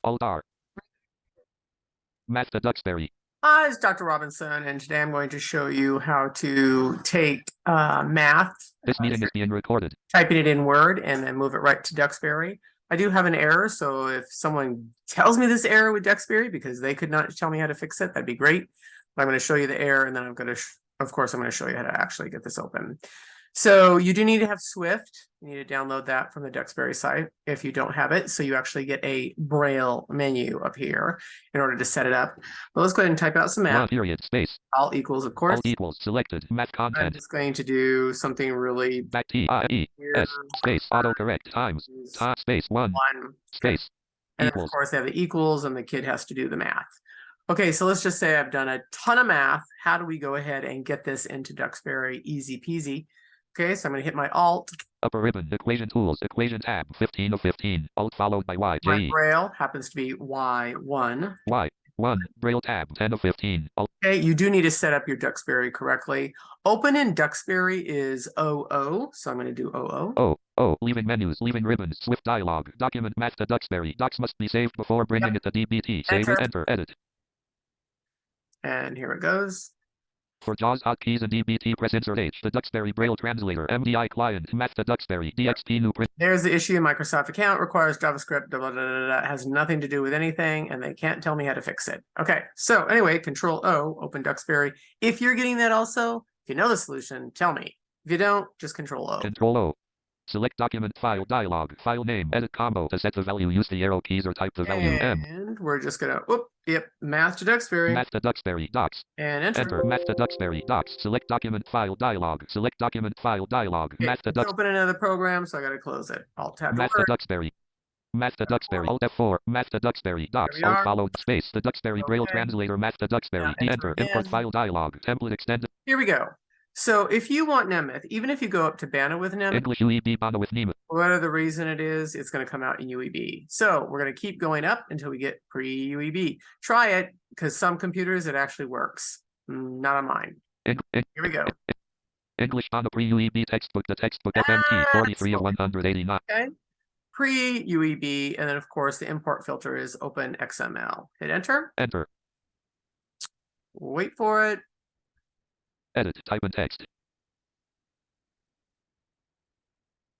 Alt-R. Math to Duxbury. Hi, it's Dr. Robinson, and today I'm going to show you how to take math, This meeting is being recorded. typing it in Word, and then move it right to Duxbury. I do have an error, so if someone tells me this error with Duxbury, because they could not tell me how to fix it, that'd be great. But I'm going to show you the error, and then I'm going to, of course, I'm going to show you how to actually get this open. So you do need to have Swift. You need to download that from the Duxbury site if you don't have it. So you actually get a braille menu up here in order to set it up. But let's go ahead and type out some math. Period. Space. All equals, of course. Alt equals selected. Math I'm content. just going to do something really Back T-I-E-S. Space. Autocorrect. Times. Space. One. Space. And then, Equals. of course, they have the equals, and the kid has to do the math. Okay, so let's just say I've done a ton of math. How do we go ahead and get this into Duxbury? Easy peasy. Okay, so I'm going to hit my Alt. Upper ribbon. Equation tools. Equation tab. 15 of 15. Alt followed by Y. My J. braille happens to be Y1. Y1. Braille tab. 10 of 15. Alt. Okay, you do need to set up your Duxbury correctly. Open in Duxbury is 00, so I'm going to do 00. Leaving menus. Leaving ribbons. Swift dialog. Document math to Duxbury. Docs must be saved before bringing it to DBT. Save it. Enter. Edit. And here it goes. For JAWS hotkeys and DBT, press Insert H. The Duxbury Braille Translator. MDI client. Math to Duxbury. DXP new print. There's the issue. Microsoft account requires JavaScript. Blah, blah, blah, blah, blah. It has nothing to do with anything, and they can't tell me how to fix it. Okay, so anyway, Control O, open Duxbury. If you're getting that also, if you know the solution, tell me. If you don't, just Control O. Control O. Select document file dialog. File name. Edit combo. To set the value, use the arrow keys or type the value. And we're just gonna, math to Duxbury. Math to Duxbury. Docs. And enter. Math to Duxbury. Docs. Select document file dialog. Select document file dialog. Okay, Math to Duxbury. Open another program, so I gotta close it. Alt tab. Math to Duxbury. Math to Duxbury. Alt F4. Math to Duxbury. Docs. Alt followed space. The Duxbury Braille Translator. Math to Duxbury. Enter. Import file dialog. Template extended. Here we go. So if you want Nemeth, even if you go up to Banner with Nemeth, English UEB Banner with Nemeth. whatever the reason it is, it's going to come out in UEB. So we're going to keep going up until we get pre-UEB. Try it, because some computers it actually works. Not on mine. Here we go. English Banner pre-UEB textbook. The textbook FMT 43 of 189. Okay. Pre-UEB, and then of course the import filter is Open XML. Hit enter. Enter. Wait for it. Edit. Type in text.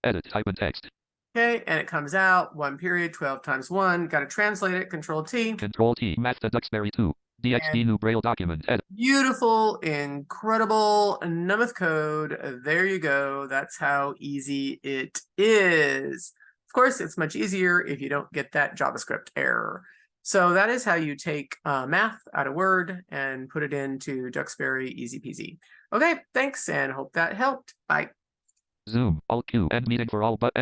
Edit. Type in text. Okay, and it comes out 1 period 12 times 1. Got to translate it. Control T. Control T. Math to Duxbury 2. DXP new Braille document. Edit. Beautiful, incredible Nemeth code. There you go. That's how easy it is. Of course, it's much easier if you don't get that JavaScript error. So that is how you take math out of Word and put it into Duxbury, easy peasy. Okay, thanks, and hope that helped. Bye. Zoom. Alt Q. End meeting for all but